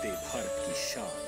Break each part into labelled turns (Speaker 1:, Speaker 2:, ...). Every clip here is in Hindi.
Speaker 1: वंदे भारत की शान।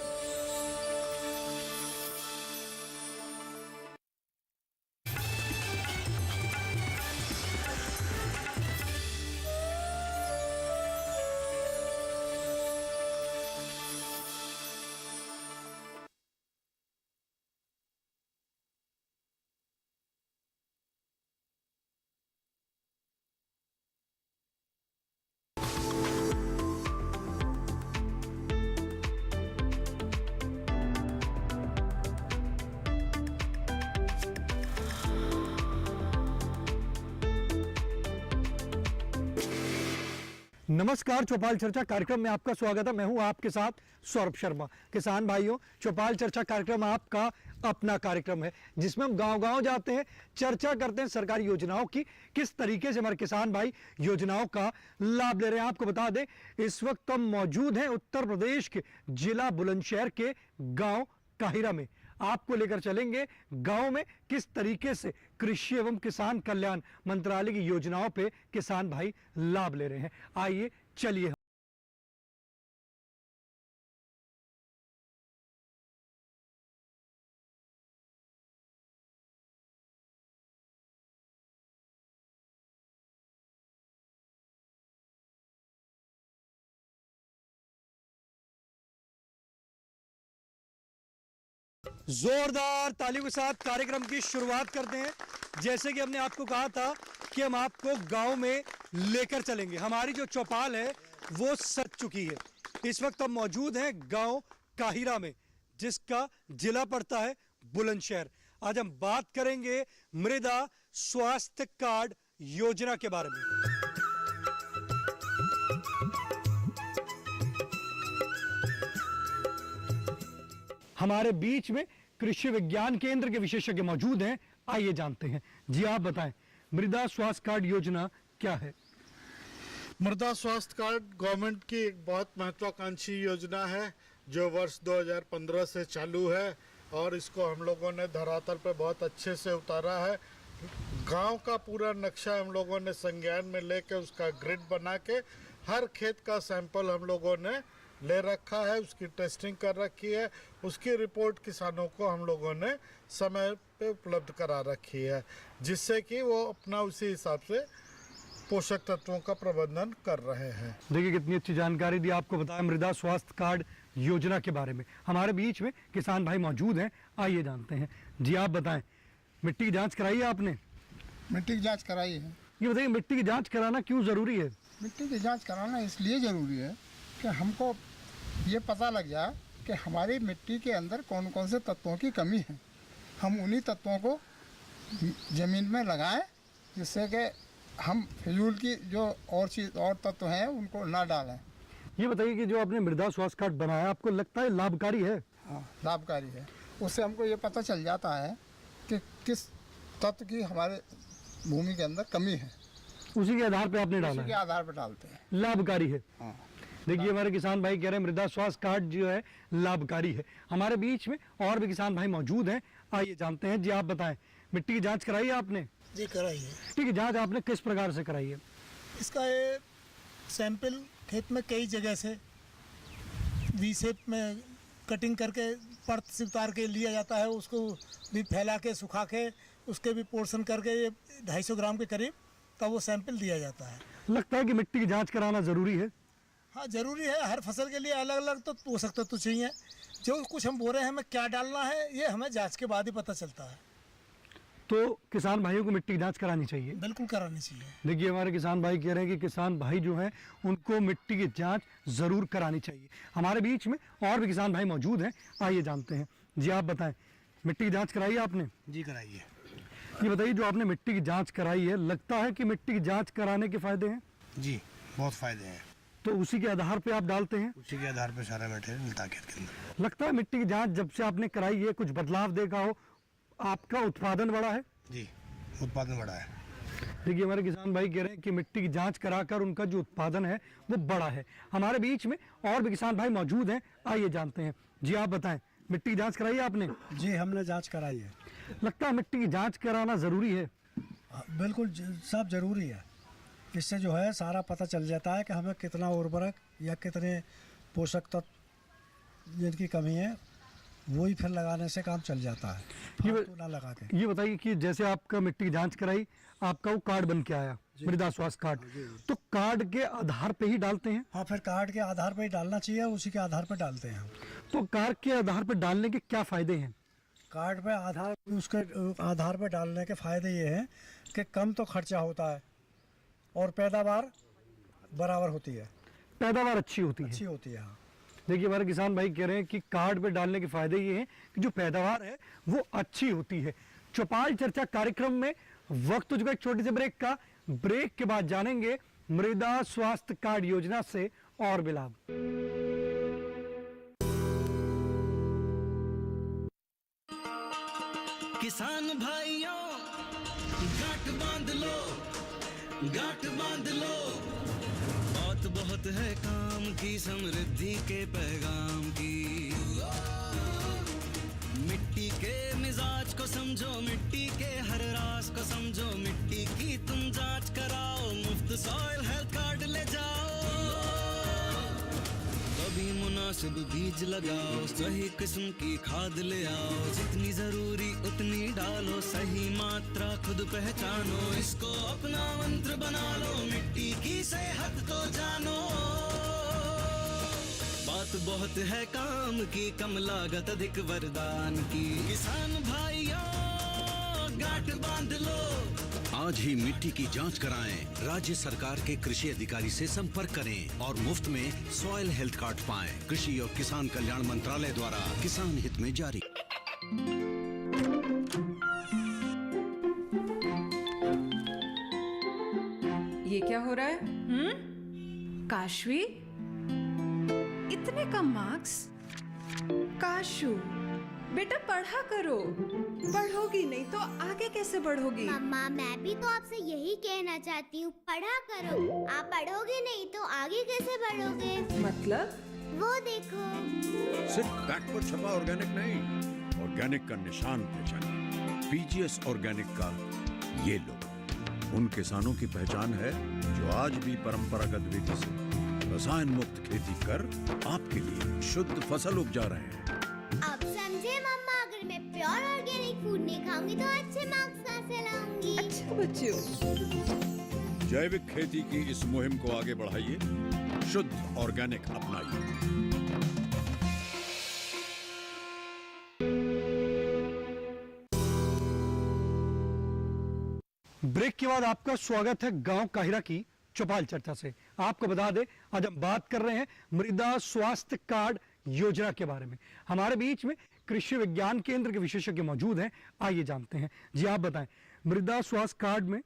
Speaker 2: नमस्कार, चौपाल चर्चा कार्यक्रम में आपका स्वागत है। मैं हूं आपके साथ सौरभ शर्मा। किसान भाइयों, चौपाल चर्चा कार्यक्रम आपका अपना कार्यक्रम है जिसमें हम गांव-गांव जाते हैं, चर्चा करते हैं सरकारी योजनाओं की, किस तरीके से हमारे किसान भाई योजनाओं का लाभ ले रहे हैं। आपको बता दें, इस वक्त हम मौजूद हैं उत्तर प्रदेश के जिला बुलंदशहर के गाँव काहिरा में। आपको लेकर चलेंगे गांव में किस तरीके से कृषि एवं किसान कल्याण मंत्रालय की योजनाओं पे किसान भाई लाभ ले रहे हैं। आइए चलिए। जोरदार तालियों के साथ कार्यक्रम की शुरुआत करते हैं। जैसे कि हमने आपको कहा था कि हम आपको गांव में लेकर चलेंगे। हमारी जो चौपाल है वो सज चुकी है। इस वक्त हम मौजूद हैं गांव काहिरा में, जिसका जिला पड़ता है बुलंदशहर। आज हम बात करेंगे मृदा स्वास्थ्य कार्ड योजना के बारे में। हमारे बीच में कृषि विज्ञान केंद्र के विशेषज्ञ मौजूद हैं। आइए जानते हैं। जी आप बताएं, मृदा स्वास्थ्य कार्ड योजना क्या है?
Speaker 3: मृदा स्वास्थ्य कार्ड गवर्नमेंट की एक बहुत महत्वाकांक्षी योजना है जो वर्ष 2015 से चालू है और इसको हम लोगों ने धरातल पर बहुत अच्छे से उतारा है। गांव का पूरा नक्शा हम लोगों ने संज्ञान में लेके उसका ग्रिड बना के हर खेत का सैंपल हम लोगों ने ले रखा है, उसकी टेस्टिंग कर रखी है, उसकी रिपोर्ट किसानों को हम लोगों ने समय पे उपलब्ध करा रखी है, जिससे कि वो अपना उसी हिसाब से पोषक तत्वों का प्रबंधन कर रहे हैं।
Speaker 2: देखिए कितनी अच्छी जानकारी दी। आपको बताया मृदा स्वास्थ्य कार्ड योजना के बारे में। हमारे बीच में किसान भाई मौजूद हैं। आइए जानते हैं। जी आप बताएं, मिट्टी की जाँच कराई है आपने?
Speaker 4: मिट्टी की जांच कराई है।
Speaker 2: ये बताइए, मिट्टी की जाँच कराना क्यों ज़रूरी है?
Speaker 4: मिट्टी की जांच कराना इसलिए ज़रूरी है कि हमको ये पता लग जाए कि हमारी मिट्टी के अंदर कौन कौन से तत्वों की कमी है। हम उन्हीं तत्वों को ज़मीन में लगाएं, जिससे कि हम फिजूल की जो और तत्व हैं उनको ना डालें।
Speaker 2: ये बताइए कि जो आपने मृदा स्वास्थ्य कार्ड बनाया, आपको लगता है लाभकारी है?
Speaker 4: हाँ, लाभकारी है। उससे हमको ये पता चल जाता है कि किस तत्व की हमारे भूमि के अंदर कमी है।
Speaker 2: उसी के आधार पे आपने डाला
Speaker 4: उसी के
Speaker 2: है?
Speaker 4: आधार पर डालते हैं।
Speaker 2: लाभकारी है।
Speaker 4: हाँ।
Speaker 2: देखिए हमारे किसान भाई कह रहे हैं मृदा स्वास्थ्य कार्ड जो है लाभकारी है। हमारे बीच में और भी किसान भाई मौजूद हैं। आइए जानते हैं। जी आप बताएं, मिट्टी की जांच कराई है आपने?
Speaker 5: जी कराई है।
Speaker 2: मिट्टी की जांच आपने किस प्रकार से कराई है?
Speaker 5: इसका ये सैंपल खेत में कई जगह से वी शेप में कटिंग करके परत से उतार के लिया जाता है, उसको भी फैला के सुखा के उसके भी पोर्शन करके ये 250 ग्राम के करीब का वो सैंपल दिया जाता है।
Speaker 2: लगता है कि मिट्टी की जाँच कराना ज़रूरी है?
Speaker 5: हाँ ज़रूरी है। हर फसल के लिए अलग अलग तो पोषक तत्व चाहिए। जो कुछ हम बोल रहे हैं हमें क्या डालना है, ये हमें जांच के बाद ही पता चलता है।
Speaker 2: तो किसान भाइयों को मिट्टी की जाँच करानी चाहिए?
Speaker 5: बिल्कुल करानी चाहिए।
Speaker 2: देखिए हमारे किसान भाई कह रहे हैं कि किसान भाई जो हैं उनको मिट्टी की जांच ज़रूर करानी चाहिए। हमारे बीच में और भी किसान भाई मौजूद हैं। आइए जानते हैं। जी आप बताएं, मिट्टी की जांच कराई है आपने?
Speaker 6: जी कराई है।
Speaker 2: ये बताइए, जो आपने मिट्टी की जांच कराई है, लगता है कि मिट्टी की जांच कराने के फायदे हैं?
Speaker 6: जी बहुत फायदे हैं।
Speaker 2: तो उसी के आधार पे आप डालते हैं?
Speaker 6: उसी के आधार पर सारा मटेरियल मिलता है खेत के अंदर।
Speaker 2: लगता है मिट्टी की जांच जब से आपने कराई है कुछ बदलाव देखा हो, आपका उत्पादन बढ़ा है?
Speaker 6: जी उत्पादन बढ़ा है।
Speaker 2: देखिए हमारे किसान भाई कह रहे हैं कि मिट्टी की जांच कराकर उनका जो उत्पादन है वो बढ़ा है। हमारे बीच में और भी किसान भाई मौजूद हैं। आइए जानते हैं। जी आप बताएं, मिट्टी की जांच कराई है आपने?
Speaker 7: जी हमने जांच कराई है।
Speaker 2: लगता है मिट्टी की जांच कराना ज़रूरी है?
Speaker 7: बिल्कुल सब ज़रूरी है। इससे जो है सारा पता चल जाता है कि हमें कितना उर्वरक या कितने पोषक तत्व जिनकी कमी है वही फिर लगाने से काम चल जाता है,
Speaker 2: ये
Speaker 7: फालतू ना लगा के।
Speaker 2: ये बताइए कि जैसे आपका मिट्टी की जांच कराई, आपका वो कार्ड बन के आया, मृदा स्वास्थ्य कार्ड, तो कार्ड के आधार पे ही डालते हैं?
Speaker 7: हाँ, फिर कार्ड के आधार पर ही डालना चाहिए, उसी के आधार पर डालते हैं हम।
Speaker 2: तो कार्ड के आधार पर डालने के क्या फायदे हैं?
Speaker 7: कार्ड पे उसके आधार पर डालने के फ़ायदे ये हैं कि कम तो खर्चा होता है और पैदावार बराबर होती है,
Speaker 2: पैदावार अच्छी होती है।
Speaker 7: अच्छी होती है। हाँ,
Speaker 2: देखिए हमारे किसान भाई कह रहे हैं कि कार्ड पे डालने के फायदे ये हैं कि जो पैदावार है वो अच्छी होती है। चौपाल चर्चा कार्यक्रम में वक्त हो चुका है एक छोटे से ब्रेक का। ब्रेक के बाद जानेंगे मृदा स्वास्थ्य कार्ड योजना से और भी लाभ।
Speaker 1: किसान भाइयों गांठ बांध लो, गांठ बांध लो, बहुत बहुत है काम की, समृद्धि के पैगाम की। मिट्टी के मिजाज को समझो, मिट्टी के हर राज को समझो, मिट्टी की तुम जांच कराओ, मुफ्त सॉइल हेल्थ कार्ड ले जाओ। कभी मुनासिब बीज लगाओ, सही किस्म की खाद ले आओ, जितनी जरूरी उतनी डालो, सही मात्रा खुद पहचानो, इसको अपना मंत्र बना लो, मिट्टी की सेहत तो जानो। बात बहुत है काम की, कम लागत अधिक वरदान की, किसान भाइयों गांठ बांध लो।
Speaker 8: आज ही मिट्टी की जांच कराएं, राज्य सरकार के कृषि अधिकारी से संपर्क करें और मुफ्त में सॉइल हेल्थ कार्ड पाएं। कृषि और किसान कल्याण मंत्रालय द्वारा किसान हित में जारी।
Speaker 9: ये क्या हो रहा है? काशवी, इतने कम मार्क्स? काशू बेटा पढ़ा करो, पढ़ोगी नहीं तो आगे कैसे बढ़ोगी?
Speaker 10: मम्मा मैं भी तो आपसे यही कहना चाहती हूँ, पढ़ा करो। आप पढ़ोगे नहीं तो आगे कैसे बढ़ोगे?
Speaker 9: मतलब?
Speaker 10: वो देखो।
Speaker 11: सिर्फ बैक पर छपा ऑर्गेनिक नहीं, ऑर्गेनिक का निशान पहचानिए। पीजीएस ऑर्गेनिक का ये लो, उन किसानों की पहचान है जो आज भी परंपरागत विधि से रसायन मुक्त खेती कर आपके लिए शुद्ध फसल उपजा रहे हैं।
Speaker 10: अब समझे मम्मा, अगर मैं प्योर ऑर्गेनिक फूड नहीं खाऊंगी तो अच्छे मार्क्स कहाँ से लाऊंगी?
Speaker 9: अच्छा बच्चों,
Speaker 11: जैविक खेती की इस मुहिम को आगे बढ़ाइए, शुद्ध ऑर्गेनिक अपनाइए।
Speaker 2: ब्रेक के बाद आपका स्वागत है गांव काहिरा की चौपाल चर्चा से। आपको बता दें आज हम बात कर रहे हैं मृदा स्वास्थ्य कार्ड योजना के बारे में। हमारे बीच में कृषि विज्ञान केंद्र के विशेषज्ञ मौजूद हैं, आइए जानते हैं। जी आप बताएं, मृदा स्वास्थ्य कार्ड में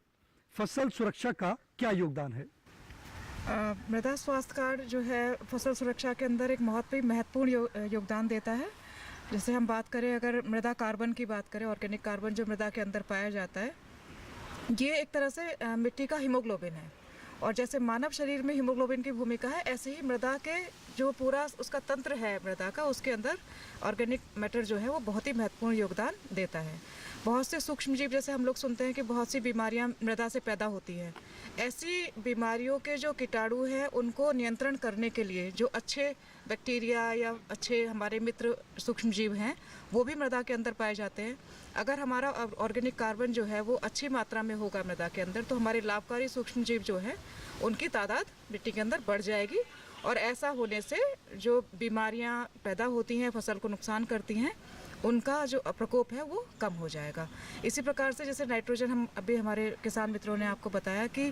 Speaker 2: फसल सुरक्षा का क्या योगदान है?
Speaker 12: मृदा स्वास्थ्य कार्ड जो है फसल सुरक्षा के अंदर एक बहुत ही महत्वपूर्ण योगदान देता है। जैसे हम बात करें, अगर मृदा कार्बन की बात करें, ऑर्गेनिक कार्बन जो मृदा के अंदर पाया जाता है, ये एक तरह से मिट्टी का हीमोग्लोबिन है। और जैसे मानव शरीर में हीमोग्लोबिन की भूमिका है, ऐसे ही मृदा के जो पूरा उसका तंत्र है मृदा का, उसके अंदर ऑर्गेनिक मैटर जो है वो बहुत ही महत्वपूर्ण योगदान देता है। बहुत से सूक्ष्म जीव, जैसे हम लोग सुनते हैं कि बहुत सी बीमारियां मृदा से पैदा होती हैं, ऐसी बीमारियों के जो कीटाणु हैं उनको नियंत्रण करने के लिए जो अच्छे बैक्टीरिया या अच्छे हमारे मित्र सूक्ष्म जीव हैं वो भी मृदा के अंदर पाए जाते हैं। अगर हमारा ऑर्गेनिक कार्बन जो है वो अच्छी मात्रा में होगा मृदा के अंदर, तो हमारे लाभकारी सूक्ष्म जीव जो है उनकी तादाद मिट्टी के अंदर बढ़ जाएगी, और ऐसा होने से जो बीमारियां पैदा होती हैं, फसल को नुकसान करती हैं, उनका जो प्रकोप है वो कम हो जाएगा। इसी प्रकार से जैसे नाइट्रोजन, हम अभी हमारे किसान मित्रों ने आपको बताया कि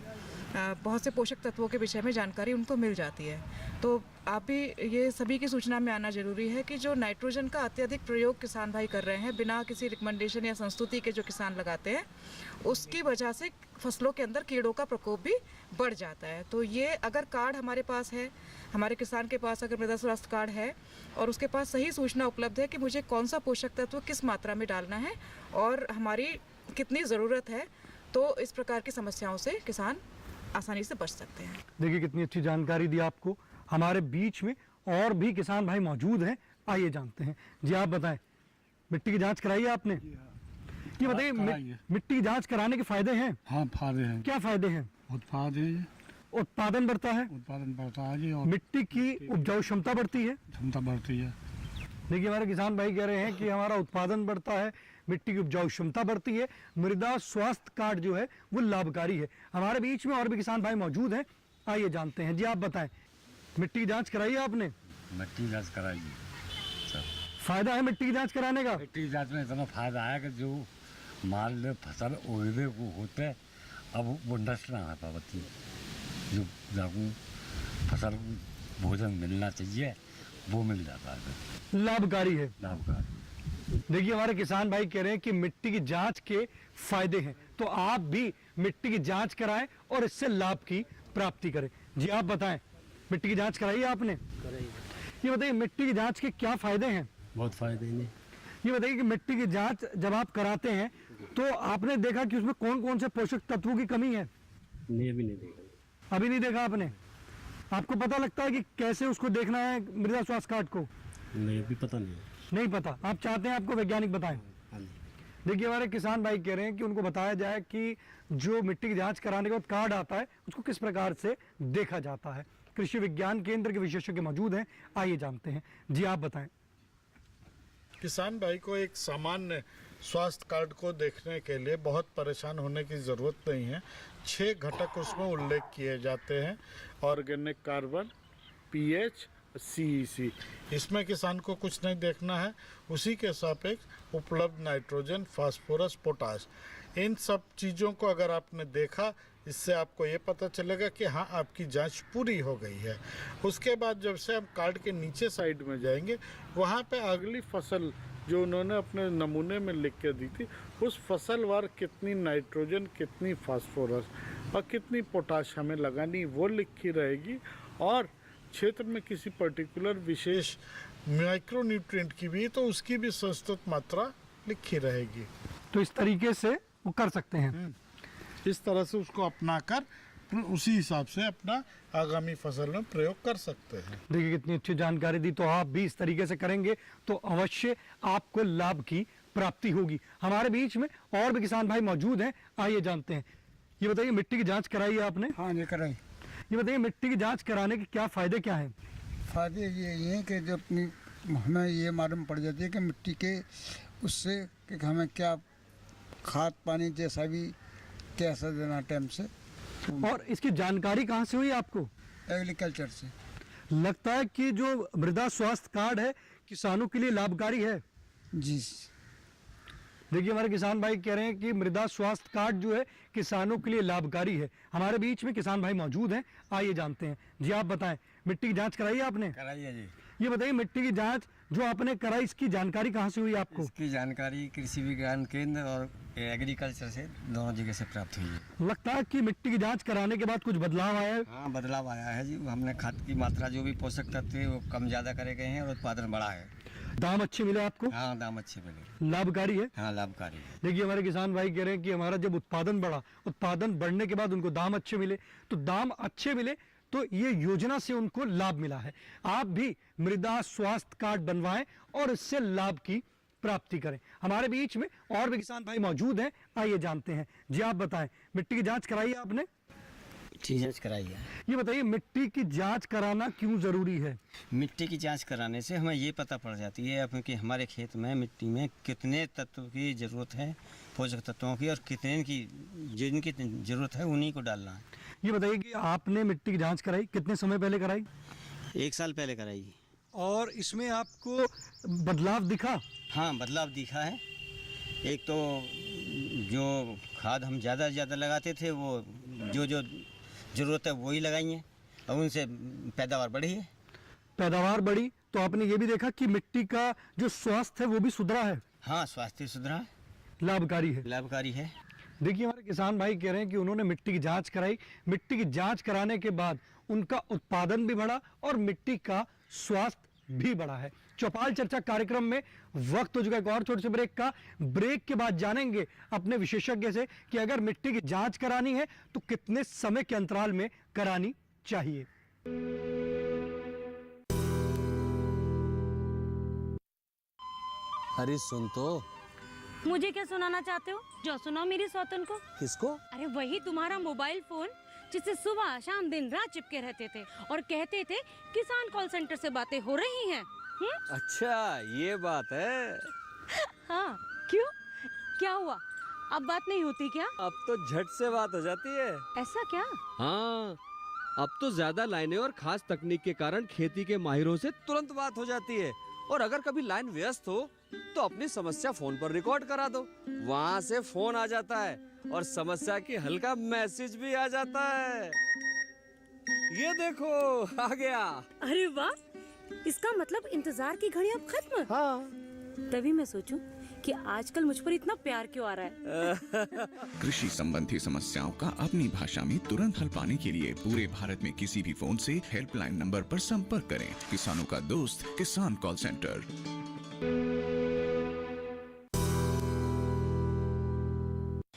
Speaker 12: बहुत से पोषक तत्वों के विषय में जानकारी उनको मिल जाती है, तो आप भी ये सभी की सूचना में आना जरूरी है कि जो नाइट्रोजन का अत्यधिक प्रयोग किसान भाई कर रहे हैं बिना किसी रिकमेंडेशन या संस्तुति के, जो किसान लगाते हैं, उसकी वजह से फसलों के अंदर कीड़ों का प्रकोप भी बढ़ जाता है। तो ये अगर कार्ड हमारे पास है, हमारे किसान के पास अगर मृदा स्वास्थ्य कार्ड है और उसके पास सही सूचना उपलब्ध है कि मुझे कौन सा पोषक तत्व किस मात्रा में डालना है और हमारी कितनी ज़रूरत है, तो इस प्रकार की समस्याओं से किसान आसानी से बच सकते हैं।
Speaker 2: देखिए कितनी अच्छी जानकारी दी आपको। हमारे बीच में और भी किसान भाई मौजूद हैं, आइए जानते हैं। जी आप बताएं, मिट्टी की जांच कराई है आपने? ये बताइए, मिट्टी की जांच कराने के फायदे हैं?
Speaker 7: हाँ, फायदे हैं।
Speaker 2: क्या फायदे हैं?
Speaker 7: बहुत फायदे हैं।
Speaker 2: उत्पादन बढ़ता है,
Speaker 7: उत्पादन बढ़ता है जी, और
Speaker 2: मिट्टी की उपजाऊ क्षमता बढ़ती है,
Speaker 7: क्षमता बढ़ती है,
Speaker 2: देखिए हमारे किसान भाई कह रहे हैं कि हमारा उत्पादन बढ़ता है, मिट्टी की उपजाऊ क्षमता बढ़ती है, मृदा स्वास्थ्य कार्ड जो है वो लाभकारी है। हमारे बीच में और भी किसान भाई मौजूद हैं, आइए जानते हैं। जी आप बताएं, मिट्टी की जांच कराई है आपने?
Speaker 13: मिट्टी की जांच कराई जी।
Speaker 2: फायदा है मिट्टी की जांच कराने का?
Speaker 13: मिट्टी की जांच में इतना फायदा है कि जो मान लो फसल उगने को होते अब वो नष्ट ना हो पाती, जो जाकू फसल को भोजन मिलना चाहिए वो मिल जाता है,
Speaker 2: लाभकारी है।
Speaker 13: लाभकारी।
Speaker 2: देखिए हमारे किसान भाई कह रहे हैं कि मिट्टी की जांच के फायदे हैं, तो आप भी मिट्टी की जांच कराएं और इससे लाभ की प्राप्ति करें। जी आप बताएं, मिट्टी की जांच कराई है आपने?
Speaker 13: कराई।
Speaker 2: ये बताइए मिट्टी की जांच के क्या फायदे हैं?
Speaker 13: बहुत फायदे हैं।
Speaker 2: ये बताइए कि मिट्टी की जांच जब आप कराते हैं तो आपने देखा कि उसमें कौन कौन से पोषक तत्वों की कमी है?
Speaker 13: नहीं, अभी नहीं देखा।
Speaker 2: अभी नहीं देखा आपने? आपको पता लगता है कि कैसे उसको देखना है मृदा स्वास्थ्य कार्ड को?
Speaker 13: नहीं, अभी पता
Speaker 2: नहीं पता। आप चाहते हैं आपको वैज्ञानिक बताएं? देखिए हमारे किसान भाई कह रहे हैं कि उनको बताया जाए कि जो मिट्टी की जांच कराने के बाद कार्ड आता है उसको किस प्रकार से देखा जाता है। कृषि विज्ञान केंद्र के विशेषज्ञ मौजूद हैं, आइए जानते हैं। जी आप बताएं।
Speaker 3: किसान भाई को एक सामान्य स्वास्थ्य कार्ड को देखने के लिए बहुत परेशान होने की ज़रूरत नहीं है। 6 घटक उसमें उल्लेख किए जाते हैं, ऑर्गेनिक कार्बन, पीएच, सीईसी। इसमें किसान को कुछ नहीं देखना है, उसी के सापेक्ष उपलब्ध नाइट्रोजन, फास्फोरस, पोटाश, इन सब चीज़ों को अगर आपने देखा, इससे आपको ये पता चलेगा कि हाँ आपकी जांच पूरी हो गई है। उसके बाद जब से हम कार्ड के नीचे साइड में जाएंगे, वहाँ पे अगली फसल जो उन्होंने अपने नमूने में लिख के दी थी, उस फसलवार कितनी नाइट्रोजन, कितनी फास्फोरस और कितनी पोटाश हमें लगानी वो लिखी रहेगी, और क्षेत्र में किसी पर्टिकुलर विशेष माइक्रोन्यूट्रिएंट की भी तो उसकी भी संस्तुत मात्रा लिखी रहेगी।
Speaker 2: तो इस तरीके से वो कर सकते हैं।
Speaker 3: इस तरह से उसको अपनाकर उसी हिसाब से अपना आगामी फसल में प्रयोग कर सकते हैं।
Speaker 2: देखिए कितनी अच्छी जानकारी दी। तो आप भी इस तरीके से करेंगे तो अवश्य आपको लाभ की प्राप्ति होगी। हमारे बीच में और भी किसान भाई मौजूद हैं, आइए जानते हैं। ये बताइए मिट्टी की जांच कराई है आपने?
Speaker 4: हाँ जी कराई।
Speaker 2: ये बताइए मिट्टी की जांच कराने के क्या फायदे क्या हैं?
Speaker 4: फायदे ये हैं कि जब अपनी हमें ये मालूम पड़ जाती है कि मिट्टी के उससे कि हमें क्या खाद पानी जैसा भी कैसा देना टाइम से।
Speaker 2: और इसकी जानकारी कहाँ से हुई आपको?
Speaker 4: एग्रीकल्चर से।
Speaker 2: लगता है कि जो मृदा स्वास्थ्य कार्ड है किसानों के लिए लाभकारी है।
Speaker 4: जी
Speaker 2: देखिए हमारे किसान भाई कह रहे हैं कि मृदा स्वास्थ्य कार्ड जो है किसानों के लिए लाभकारी है। हमारे बीच में किसान भाई मौजूद हैं, आइए जानते हैं। जी आप बताएं, मिट्टी की जांच कराई है आपने?
Speaker 13: कराई है जी।
Speaker 2: ये बताइए मिट्टी की जांच जो आपने कराई, इसकी जानकारी कहाँ से हुई आपको?
Speaker 13: इसकी जानकारी कृषि विज्ञान केंद्र और एग्रीकल्चर से दोनों जगह से प्राप्त हुई है।
Speaker 2: लगता है कि मिट्टी की जांच कराने के बाद कुछ बदलाव आया है?
Speaker 13: हाँ, बदलाव आया है जी। हमने खाद की मात्रा जो भी पोषक तत्व है वो कम ज्यादा करे गए हैं और उत्पादन बढ़ा है।
Speaker 2: दाम अच्छे मिले आपको?
Speaker 13: हाँ, दाम अच्छे मिले।
Speaker 2: लाभकारी है?
Speaker 13: हाँ, लाभकारी है।
Speaker 2: देखिए हमारे किसान भाई कह रहे हैं कि हमारा जब उत्पादन बढ़ा, उत्पादन बढ़ने के बाद उनको दाम अच्छे मिले, तो दाम अच्छे मिले तो ये योजना से उनको लाभ मिला है। आप भी मृदा स्वास्थ्य कार्ड बनवाएं और इससे लाभ की प्राप्ति करें। हमारे बीच में और भी किसान भाई मौजूद हैं, आइए जानते हैं। जी आप बताएं, मिट्टी की जांच कराई है आपने?
Speaker 13: जांच कराई है।
Speaker 2: ये बताइए मिट्टी की जांच कराना क्यों जरूरी है?
Speaker 13: मिट्टी की जांच कराने से हमें ये पता पड़ जाती है क्योंकि हमारे खेत में मिट्टी में कितने तत्व की जरूरत है, पोषक तत्वों की, और कितने की जिनकी जरूरत है उन्हीं को डालना है।
Speaker 2: ये बताइए कि आपने मिट्टी की जांच कराई, कितने समय पहले कराई?
Speaker 13: 1 साल पहले कराई।
Speaker 2: और इसमें आपको बदलाव दिखा?
Speaker 13: हाँ, बदलाव दिखा है। एक तो जो खाद हम ज़्यादा से ज़्यादा लगाते थे वो जो ज़रूरत है वही लगाई है और उनसे पैदावार बढ़ी है।
Speaker 2: पैदावार बढ़ी तो आपने ये भी देखा कि मिट्टी का जो स्वास्थ्य है वो भी सुधरा है?
Speaker 13: हाँ, स्वास्थ्य सुधरा है,
Speaker 2: लाभकारी है।
Speaker 13: लाभकारी है।
Speaker 2: देखिए हमारे किसान भाई कह रहे हैं कि उन्होंने मिट्टी की जांच कराई, मिट्टी की जांच कराने के बाद उनका उत्पादन भी बढ़ा और मिट्टी का स्वास्थ्य भी बढ़ा है। चौपाल चर्चा कार्यक्रम में वक्त हो चुका है एक और छोटे से ब्रेक का। ब्रेक के बाद जानेंगे अपने विशेषज्ञ से कि अगर मिट्टी की जांच करानी है तो कितने समय के अंतराल में करानी चाहिए।
Speaker 14: अरे सुन तो।
Speaker 15: मुझे क्या सुनाना चाहते हो? जो सुनाओ मेरी सौतन को।
Speaker 14: किसको?
Speaker 15: अरे वही तुम्हारा मोबाइल फोन जिससे सुबह शाम दिन रात चिपके रहते थे और कहते थे किसान कॉल सेंटर से बातें हो रही हैं।
Speaker 14: अच्छा ये बात है।
Speaker 15: हाँ क्यों, क्या हुआ? अब बात नहीं होती क्या?
Speaker 14: अब तो झट से बात हो जाती है।
Speaker 15: ऐसा क्या?
Speaker 14: हाँ, अब तो ज्यादा लाइनें और खास तकनीक के कारण खेती के माहिरों से तुरंत बात हो जाती है। और अगर कभी लाइन व्यस्त हो तो अपनी समस्या फोन पर रिकॉर्ड करा दो, वहाँ से फोन आ जाता है और समस्या की हल का मैसेज भी आ जाता है। ये देखो आ गया।
Speaker 15: अरे वाह, इसका मतलब इंतजार की घड़ी अब खत्म।
Speaker 14: हाँ।
Speaker 15: तभी मैं सोचूं कि आजकल मुझ पर इतना प्यार क्यों आ रहा है।
Speaker 16: कृषि संबंधी समस्याओं का अपनी भाषा में तुरंत हल पाने के लिए पूरे भारत में किसी भी फोन से हेल्पलाइन नंबर पर संपर्क करें। किसानों का दोस्त किसान कॉल सेंटर।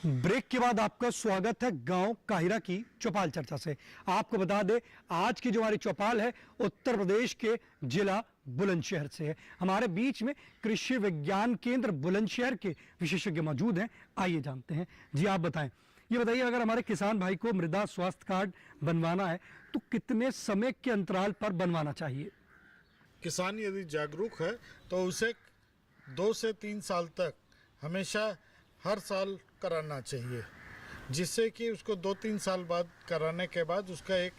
Speaker 2: ब्रेक के बाद आपका स्वागत है गांव काहिरा की चौपाल चर्चा से। आपको बता दें आज की जो हमारी चौपाल है उत्तर प्रदेश के जिला बुलंदशहर से है। हमारे बीच में कृषि विज्ञान केंद्र बुलंदशहर के विशेषज्ञ मौजूद हैं। आइए जानते हैं। जी आप बताएं, ये बताइए अगर हमारे किसान भाई को मृदा स्वास्थ्य कार्ड बनवाना है तो कितने समय के अंतराल पर बनवाना चाहिए?
Speaker 3: किसान यदि जागरूक है तो उसे 2 से 3 साल तक हमेशा हर साल कराना चाहिए, जिससे कि उसको 2-3 साल बाद कराने के बाद उसका एक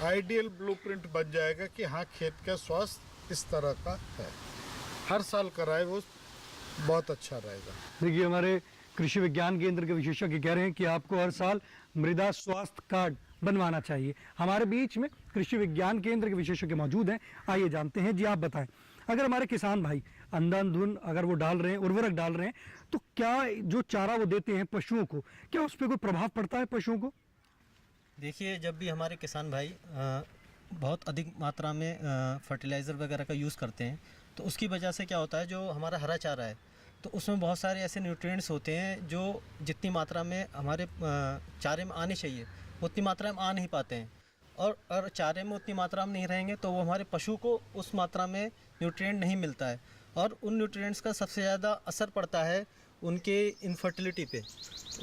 Speaker 3: आइडियल ब्लूप्रिंट बन जाएगा कि हाँ खेत का स्वास्थ्य इस तरह का है। हर साल कराए वो बहुत अच्छा रहेगा।
Speaker 2: देखिए हमारे कृषि विज्ञान केंद्र के विशेषज्ञ कह रहे हैं कि आपको हर साल मृदा स्वास्थ्य कार्ड बनवाना चाहिए। हमारे बीच में कृषि विज्ञान केंद्र के विशेषज्ञ मौजूद हैं। आइए जानते हैं। जी आप बताएं, अगर हमारे किसान भाई अंधाधुंध अगर वो डाल रहे हैं, उर्वरक डाल रहे हैं, तो क्या जो चारा वो देते हैं पशुओं को, क्या उस पर कोई प्रभाव पड़ता है पशुओं को?
Speaker 17: देखिए, जब भी हमारे किसान भाई बहुत अधिक मात्रा में फर्टिलाइज़र वगैरह का यूज़ करते हैं तो उसकी वजह से क्या होता है, जो हमारा हरा चारा है तो उसमें बहुत सारे ऐसे न्यूट्रिएंट्स होते हैं जो जितनी मात्रा में हमारे चारे में आने चाहिए उतनी मात्रा में आ नहीं पाते हैं। और चारे में उतनी मात्रा में नहीं रहेंगे तो वो हमारे पशु को उस मात्रा में न्यूट्रिएंट नहीं मिलता है और उन न्यूट्रिएंट्स का सबसे ज़्यादा असर पड़ता है उनके इनफर्टिलिटी पे।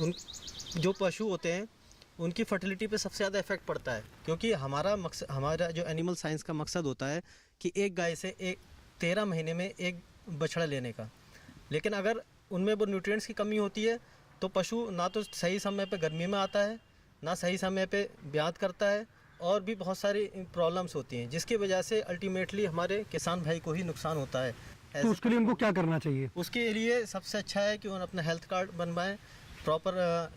Speaker 17: उन जो पशु होते हैं उनकी फर्टिलिटी पे सबसे ज़्यादा इफेक्ट पड़ता है, क्योंकि हमारा जो एनिमल साइंस का मकसद होता है कि एक गाय से 13 महीने में एक बछड़ा लेने का। लेकिन अगर उनमें वो न्यूट्रिएंट्स की कमी होती है तो पशु ना तो सही समय पे गर्मी में आता है, ना सही समय पे ब्यात करता है और भी बहुत सारी प्रॉब्लम्स होती हैं, जिसकी वजह से अल्टीमेटली हमारे किसान भाई को ही नुकसान होता है।
Speaker 2: तो उसके लिए उनको क्या करना चाहिए?
Speaker 17: उसके लिए सबसे अच्छा है कि उन्हें अपना हेल्थ कार्ड बनवाएं, प्रॉपर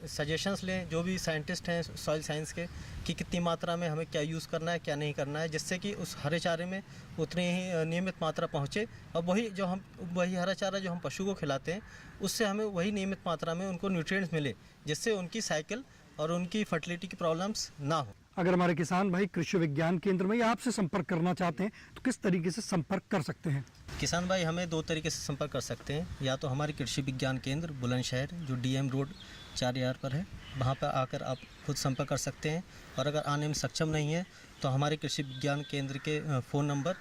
Speaker 17: सजेशंस लें जो भी साइंटिस्ट हैं सॉइल साइंस के, कि कितनी मात्रा में हमें क्या यूज़ करना है क्या नहीं करना है, जिससे कि उस हरे चारे में उतनी ही नियमित मात्रा पहुँचे और वही हरा चारा जो हम पशु को खिलाते हैं उससे हमें वही नियमित मात्रा में उनको न्यूट्रिएंट्स मिले, जिससे उनकी साइकिल और उनकी फर्टिलिटी की प्रॉब्लम्स ना हो।
Speaker 2: अगर हमारे किसान भाई कृषि विज्ञान केंद्र में या आपसे संपर्क करना चाहते हैं तो किस तरीके से संपर्क कर सकते हैं?
Speaker 17: किसान भाई हमें 2 तरीके से संपर्क कर सकते हैं। या तो हमारे कृषि विज्ञान केंद्र बुलंदशहर जो DM रोड 4 पर है, वहाँ पर आकर आप खुद संपर्क कर सकते हैं। और अगर आने में सक्षम नहीं है तो हमारे कृषि विज्ञान केंद्र के फ़ोन नंबर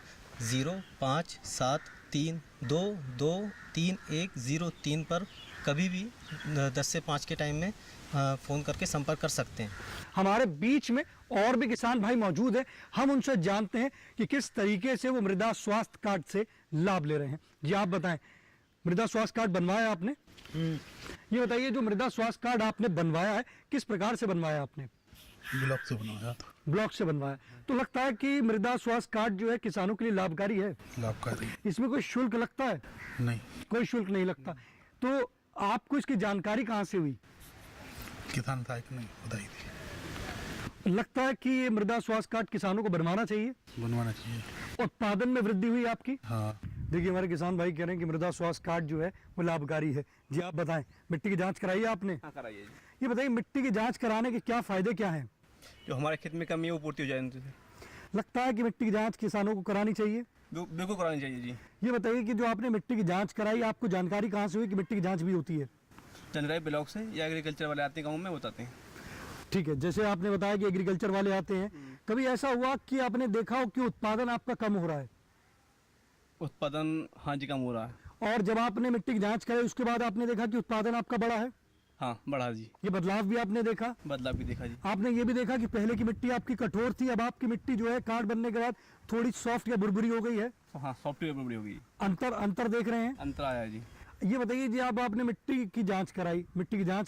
Speaker 17: 0573223103 पर कभी भी 10 से 5 के टाइम में फ़ोन करके संपर्क कर सकते हैं।
Speaker 2: हमारे बीच में और भी किसान भाई मौजूद हैं, हम उनसे जानते हैं कि किस तरीके से वो मृदा स्वास्थ्य कार्ड से लाभ ले रहे हैं। जी आप बताएं, मृदा स्वास्थ्य कार्ड बनवाया आपने? ये बताइए, जो मृदा स्वास्थ्य कार्ड आपने बनवाया है किस प्रकार से बनवाया आपने?
Speaker 3: ब्लॉक से बनवाया था।
Speaker 2: ब्लॉक से बनवाया। तो लगता है कि मृदा स्वास्थ्य कार्ड जो है किसानों के लिए लाभकारी है?
Speaker 3: लाभकारी।
Speaker 2: इसमें कोई शुल्क लगता है?
Speaker 3: नहीं,
Speaker 2: कोई शुल्क नहीं लगता। तो आपको इसकी जानकारी कहाँ से हुई?
Speaker 3: किसान भाई ने बताई थी।
Speaker 2: लगता है कि ये मृदा स्वास्थ्य कार्ड किसानों को बनवाना चाहिए?
Speaker 3: बनवाना चाहिए।
Speaker 2: उत्पादन में वृद्धि हुई आपकी?
Speaker 3: हाँ।
Speaker 2: देखिए हमारे किसान भाई कह रहे हैं कि मृदा स्वास्थ्य कार्ड जो है वो लाभकारी है। जी आप बताएं, मिट्टी की जांच कराई है आपने?
Speaker 18: हाँ कराइए।
Speaker 2: ये बताइए, मिट्टी की जांच कराने के क्या फायदे क्या हैं?
Speaker 18: जो हमारे खेत में कमी है वो पूर्ति हो जाए।
Speaker 2: लगता है कि मिट्टी की जांच किसानों को करानी चाहिए?
Speaker 18: बिल्कुल करानी चाहिए जी।
Speaker 2: ये बताइए कि जो आपने मिट्टी की जांच कराई, आपको जानकारी कहाँ से हुई कि मिट्टी की जांच भी होती है?
Speaker 18: जानकारी ब्लॉक से या एग्रीकल्चर वाले आते हैं गाँव में बताते हैं।
Speaker 2: ठीक है, जैसे आपने बताया कि एग्रीकल्चर वाले आते हैं, कभी ऐसा हुआ कि आपने देखा हो कि उत्पादन आपका कम हो रहा है?
Speaker 18: उत्पादन हाँ जी कम हो रहा है।
Speaker 2: और जब आपने मिट्टी की जांच कराई उसके बाद आपने देखा कि उत्पादन आपका बड़ा है?
Speaker 18: हाँ बढ़ा जी।
Speaker 2: ये बदलाव भी आपने देखा?
Speaker 18: बदलाव भी देखा जी।
Speaker 2: आपने ये भी देखा कि पहले की मिट्टी आपकी कठोर थी, अब आपकी मिट्टी जो है कार्ड बनने के बाद थोड़ी सॉफ्ट या बुरबुरी हो गई है?
Speaker 18: हाँ सॉफ्टवेयर बड़ी हो गई।
Speaker 2: अंतर देख रहे हैं?
Speaker 18: अंतर आया जी।
Speaker 2: ये बताइए जी, अब आपने मिट्टी की जांच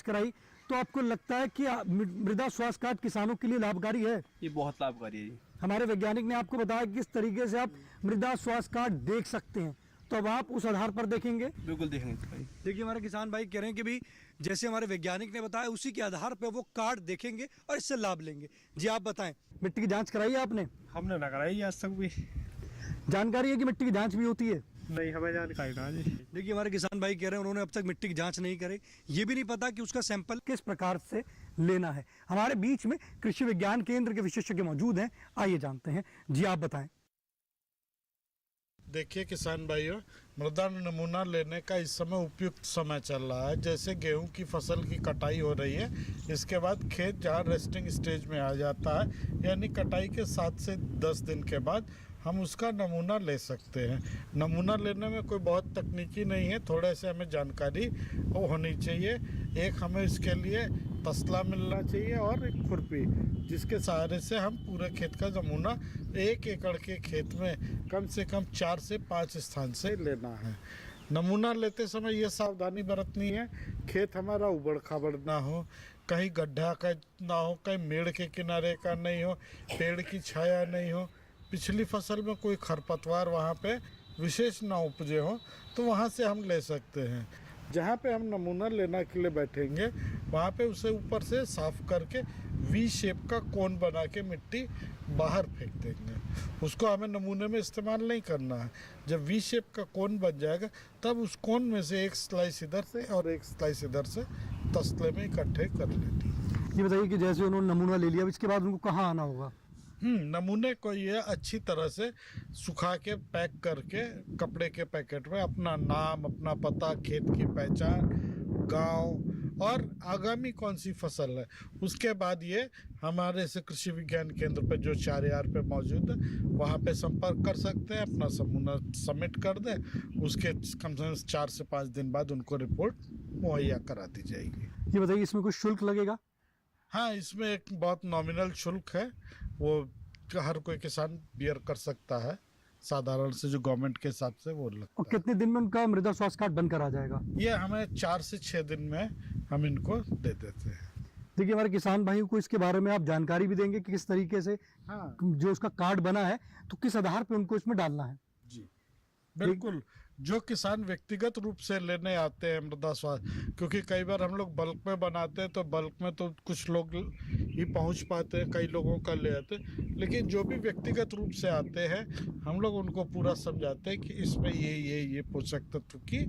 Speaker 2: कराई तो आपको लगता है कि मृदा स्वास्थ्य कार्ड किसानों के लिए लाभकारी है?
Speaker 18: ये बहुत लाभकारी है जी।
Speaker 2: हमारे वैज्ञानिक ने आपको बताया किस तरीके से आप मृदा स्वास्थ्य कार्ड देख सकते हैं, तो अब आप उस आधार पर देखेंगे?
Speaker 18: बिल्कुल देखेंगे भाई।
Speaker 2: देखिए हमारे किसान भाई कह रहे हैं कि भी जैसे हमारे वैज्ञानिक ने बताया उसी के आधार पर वो कार्ड देखेंगे और इससे लाभ लेंगे। जी आप बताएं, मिट्टी की जांच कराई है आपने?
Speaker 19: हमने ना कराई आज तक भी।
Speaker 2: जानकारी है कि मिट्टी की जांच भी होती है?
Speaker 19: नहीं, हमें जानकारी कहाँ जी।
Speaker 2: देखिए हमारे किसान भाई कह रहे हैं उन्होंने अब तक मिट्टी की जांच नहीं करे, ये भी नहीं पता कि उसका सैंपल किस प्रकार से लेना है। हमारे बीच में कृषि विज्ञान केंद्र के विशेषज्ञ मौजूद हैं, आइए जानते हैं। जी आप बताएं।
Speaker 3: देखिए किसान भाइयों, मृदा नमूना लेने का इस समय उपयुक्त समय चल रहा है। जैसे गेहूं की फसल की कटाई हो रही है, इसके बाद खेत जहां रेस्टिंग स्टेज में आ जाता है, यानी कटाई के 7 से 10 दिन के बाद हम उसका नमूना ले सकते हैं। नमूना लेने में कोई बहुत तकनीकी नहीं है, थोड़े से हमें जानकारी होनी चाहिए। एक हमें इसके लिए तसला मिलना चाहिए और एक खुरपी, जिसके सहारे से हम पूरे खेत का नमूना 1 एकड़ के खेत में कम से कम 4 से 5 स्थान से लेना है। नमूना लेते समय ये सावधानी बरतनी है, खेत हमारा उबड़ खाबड़ ना हो, कहीं गड्ढा का ना हो, कहीं मेड़ के किनारे का नहीं हो, पेड़ की छाया नहीं हो, पिछली फसल में कोई खरपतवार वहाँ पे विशेष ना उपजे हो, तो वहाँ से हम ले सकते हैं। जहाँ पे हम नमूना लेने के लिए बैठेंगे वहाँ पे उसे ऊपर से साफ करके वी शेप का कोन बना के मिट्टी बाहर फेंक देंगे। उसको हमें नमूने में इस्तेमाल नहीं करना है। जब वी शेप का कोन बन जाएगा तब उस कोन में से एक स्लाइस इधर से और एक स्लाइस इधर से तसले में इकट्ठे कर लेंगे।
Speaker 2: ये बताइए कि जैसे उन्होंने नमूना ले लिया, अब इसके बाद उनको कहाँ आना होगा?
Speaker 3: नमूने को ये अच्छी तरह से सुखा के पैक करके कपड़े के पैकेट में अपना नाम, अपना पता, खेत की पहचान, गांव और आगामी कौन सी फसल है, उसके बाद ये हमारे से कृषि विज्ञान केंद्र पे जो 4R पे मौजूद है वहाँ पे संपर्क कर सकते हैं। अपना नमूना सबमिट कर दें, उसके कम से कम 4 से 5 दिन बाद उनको रिपोर्ट मुहैया करा दी जाएगी।
Speaker 2: ये बताइए इसमें कुछ शुल्क लगेगा?
Speaker 3: हाँ, इसमें एक बहुत नॉमिनल शुल्क है, वो हर कोई किसान बियर कर सकता है, साधारण से जो गवर्नमेंट के हिसाब से वो लगता है।
Speaker 2: और कितने दिन में उनका मृदा स्वास्थ्य कार्ड बनकर आ जाएगा?
Speaker 3: ये हमें 4 से 6 दिन में हम इनको दे देते हैं।
Speaker 2: देखिए हमारे किसान भाइयों को इसके बारे में आप जानकारी भी देंगे कि किस तरीके से जो उसका कार्ड बना है तो किस आधार पे उनको इसमें डालना है?
Speaker 3: जी बिल्कुल। जो किसान व्यक्तिगत रूप से लेने आते हैं मृदा स्वास्थ्य, क्योंकि कई बार हम लोग बल्क में बनाते हैं तो बल्क में तो कुछ लोग ही पहुंच पाते हैं, कई लोगों का ले आते हैं, लेकिन जो भी व्यक्तिगत रूप से आते हैं हम लोग उनको पूरा समझाते हैं कि इसमें ये पोषक तत्व की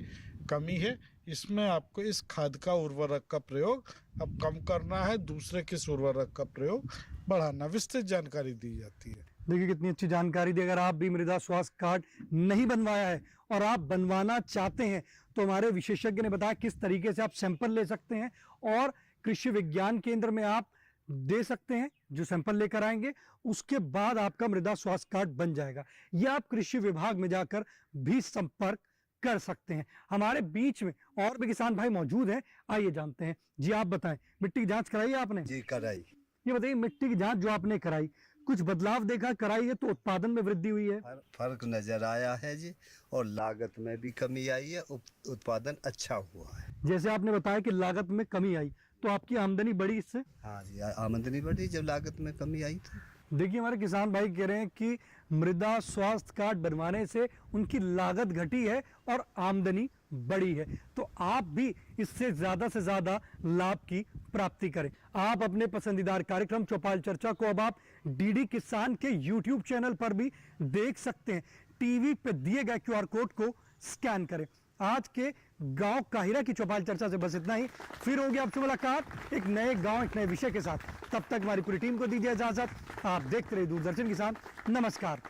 Speaker 3: कमी है, इसमें आपको इस खाद का उर्वरक का प्रयोग अब कम करना है, दूसरे किस उर्वरक का प्रयोग बढ़ाना, विस्तृत जानकारी दी जाती है।
Speaker 2: देखिए कितनी अच्छी जानकारी दी। अगर आप भी मृदा स्वास्थ्य कार्ड नहीं बनवाया है और आप बनवाना चाहते हैं तो हमारे विशेषज्ञ ने बताया किस तरीके से आप सैंपल ले सकते हैं और कृषि विज्ञान केंद्र में आप दे सकते हैं। जो सैंपल लेकर आएंगे उसके बाद आपका मृदा स्वास्थ्य कार्ड बन जाएगा। यह आप कृषि विभाग में जाकर भी संपर्क कर सकते हैं। हमारे बीच में और भी किसान भाई मौजूद हैं, आइए जानते हैं। जी आप बताएं, मिट्टी की जांच कराई है आपने?
Speaker 20: जी कराई।
Speaker 2: ये बताइए मिट्टी की जांच जो आपने कराई, कुछ बदलाव देखा? कराई है तो उत्पादन में वृद्धि हुई है?
Speaker 20: फर्क नजर आया है जी, और लागत में भी कमी आई है, उत्पादन अच्छा हुआ है।
Speaker 2: जैसे आपने बताया कि लागत में कमी आई, तो आपकी आमदनी बढ़ी इससे?
Speaker 20: हाँ जी, आमदनी बढ़ी जब लागत में कमी आई तो।
Speaker 2: देखिए हमारे किसान भाई कह रहे हैं कि मृदा स्वास्थ्य कार्ड बनवाने से उनकी लागत घटी है और आमदनी बढ़ी है, तो आप भी इससे ज्यादा से ज्यादा लाभ की प्राप्ति करें। आप अपने पसंदीदार कार्यक्रम चौपाल चर्चा को अब आप डीडी किसान के यूट्यूब चैनल पर भी देख सकते हैं। टीवी पे दिए गए QR कोड को स्कैन करें। आज के गांव काहिरा की चौपाल चर्चा से बस इतना ही। फिर होगी आपसे मुलाकात एक नए गांव, एक नए विषय के साथ। तब तक हमारी पूरी टीम को दीजिए इजाजत। आप देखते रहिए दूरदर्शन किसान। नमस्कार।